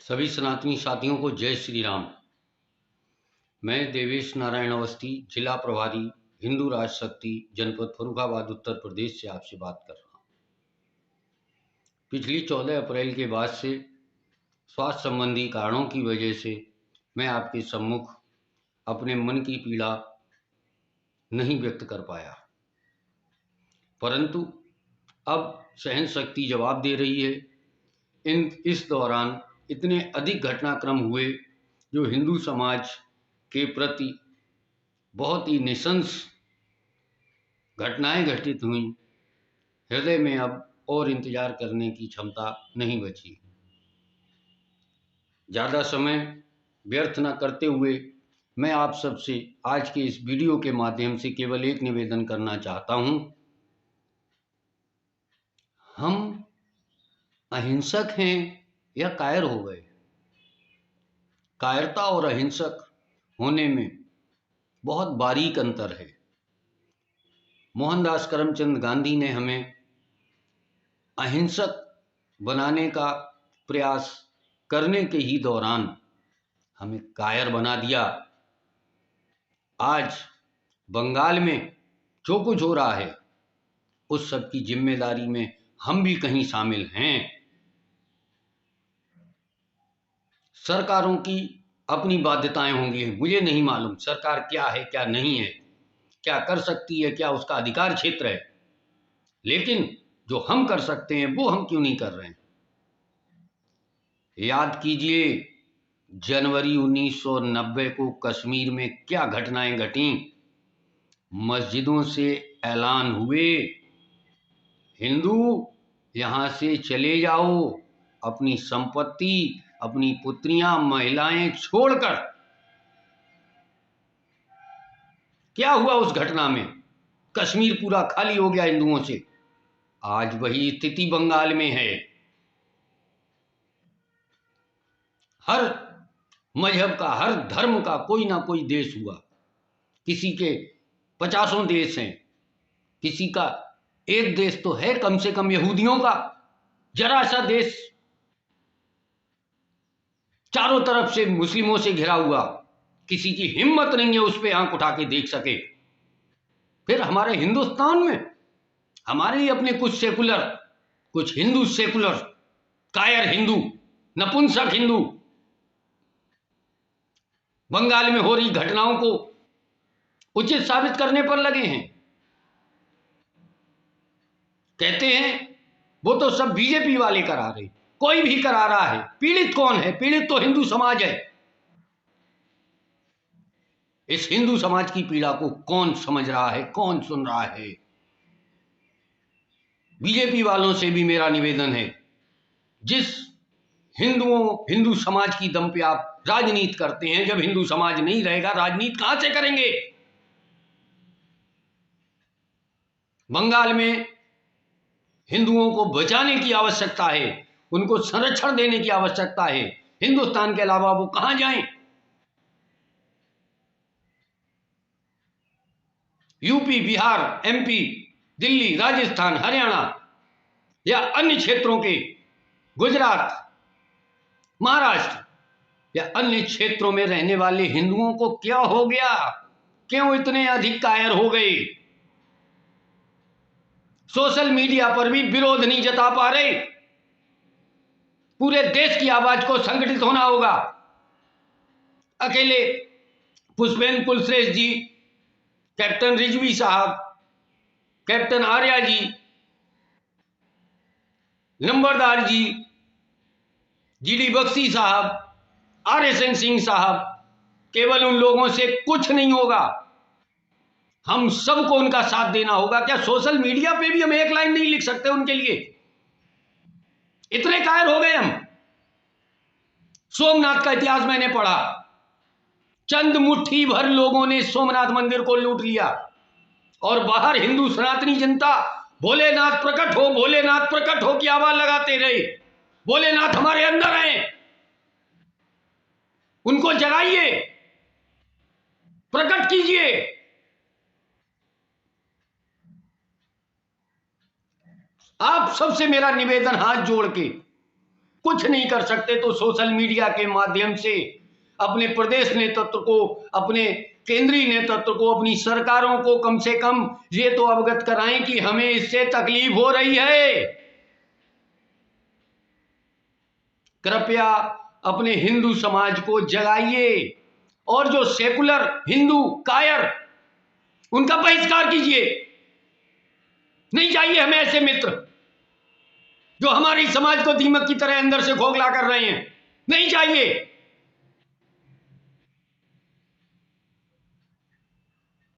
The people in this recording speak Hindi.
सभी सनातनी साथियों को जय श्री राम। मैं देवेश नारायण अवस्थी, जिला प्रभारी, हिंदू राष्ट्र शक्ति, जनपद फर्रुखाबाद, उत्तर प्रदेश से आपसे बात कर रहा हूँ। पिछली 14 अप्रैल के बाद से स्वास्थ्य संबंधी कारणों की वजह से मैं आपके सम्मुख अपने मन की पीड़ा नहीं व्यक्त कर पाया, परंतु अब सहन शक्ति जवाब दे रही है। इस दौरान इतने अधिक घटनाक्रम हुए जो हिंदू समाज के प्रति बहुत ही नृशंस घटनाएं घटित हुई। हृदय में अब और इंतजार करने की क्षमता नहीं बची। ज़्यादा समय व्यर्थ न करते हुए मैं आप सबसे आज के इस वीडियो के माध्यम से केवल एक निवेदन करना चाहता हूं। हम अहिंसक हैं या कायर हो गए? कायरता और अहिंसक होने में बहुत बारीक अंतर है। मोहनदास करमचंद गांधी ने हमें अहिंसक बनाने का प्रयास करने के ही दौरान हमें कायर बना दिया। आज बंगाल में जो कुछ हो रहा है उस सब की जिम्मेदारी में हम भी कहीं शामिल हैं। सरकारों की अपनी बाध्यताएं होंगी, मुझे नहीं मालूम सरकार क्या है क्या नहीं है, क्या कर सकती है, क्या उसका अधिकार क्षेत्र है, लेकिन जो हम कर सकते हैं वो हम क्यों नहीं कर रहे हैं? याद कीजिए जनवरी 1990 को कश्मीर में क्या घटनाएं घटी। मस्जिदों से ऐलान हुए, हिंदू यहां से चले जाओ, अपनी संपत्ति, अपनी पुत्रियां, महिलाएं छोड़कर। क्या हुआ उस घटना में? कश्मीर पूरा खाली हो गया हिंदुओं से। आज वही स्थिति बंगाल में है। हर मजहब का, हर धर्म का कोई ना कोई देश हुआ। किसी के 50 देश हैं, किसी का एक देश तो है कम से कम यहूदियों का। जरा सा देश चारों तरफ से मुस्लिमों से घिरा हुआ, किसी की हिम्मत नहीं है उस पर आंख उठा के देख सके। फिर हमारे हिंदुस्तान में हमारे ही अपने कुछ सेकुलर, कुछ हिंदू सेकुलर, कायर हिंदू, नपुंसक हिंदू बंगाल में हो रही घटनाओं को उचित साबित करने पर लगे हैं। कहते हैं वो तो सब बीजेपी वाले करा रहे। कोई भी करा रहा है, पीड़ित कौन है? पीड़ित तो हिंदू समाज है। इस हिंदू समाज की पीड़ा को कौन समझ रहा है, कौन सुन रहा है? बीजेपी वालों से भी मेरा निवेदन है, जिस हिंदू समाज की दम पे आप राजनीति करते हैं, जब हिंदू समाज नहीं रहेगा राजनीति कहां से करेंगे? बंगाल में हिंदुओं को बचाने की आवश्यकता है, उनको संरक्षण देने की आवश्यकता है। हिंदुस्तान के अलावा वो कहां जाएं? यूपी, बिहार, एमपी, दिल्ली, राजस्थान, हरियाणा या अन्य क्षेत्रों के, गुजरात, महाराष्ट्र या अन्य क्षेत्रों में रहने वाले हिंदुओं को क्या हो गया? क्यों इतने अधिक कायर हो गए? सोशल मीडिया पर भी विरोध नहीं जता पा रहे। पूरे देश की आवाज को संगठित होना होगा। अकेले पुष्पेंद्र कुलश्रेष्ठ जी, कैप्टन रिजवी साहब, कैप्टन आर्या जी, नंबरदार जी, जीडी बख्शी साहब, RSN सिंह साहब, केवल उन लोगों से कुछ नहीं होगा। हम सबको उनका साथ देना होगा। क्या सोशल मीडिया पे भी हम एक लाइन नहीं लिख सकते उनके लिए? इतने कायर हो गए हम। सोमनाथ का इतिहास मैंने पढ़ा, चंद मुट्ठी भर लोगों ने सोमनाथ मंदिर को लूट लिया और बाहर हिंदू सनातनी जनता भोलेनाथ प्रकट हो, भोलेनाथ प्रकट हो की आवाज लगाते रहे। भोलेनाथ हमारे अंदर हैं, उनको जगाइए, प्रकट कीजिए। आप सबसे मेरा निवेदन हाथ जोड़ के, कुछ नहीं कर सकते तो सोशल मीडिया के माध्यम से अपने प्रदेश नेतृत्व को, अपने केंद्रीय नेतृत्व को, अपनी सरकारों को कम से कम ये तो अवगत कराएं कि हमें इससे तकलीफ हो रही है। कृपया अपने हिंदू समाज को जगाइए और जो सेकुलर हिंदू कायर उनका बहिष्कार कीजिए। नहीं चाहिए हमें ऐसे मित्र जो हमारी समाज को दीमक की तरह अंदर से खोखला कर रहे हैं। नहीं चाहिए।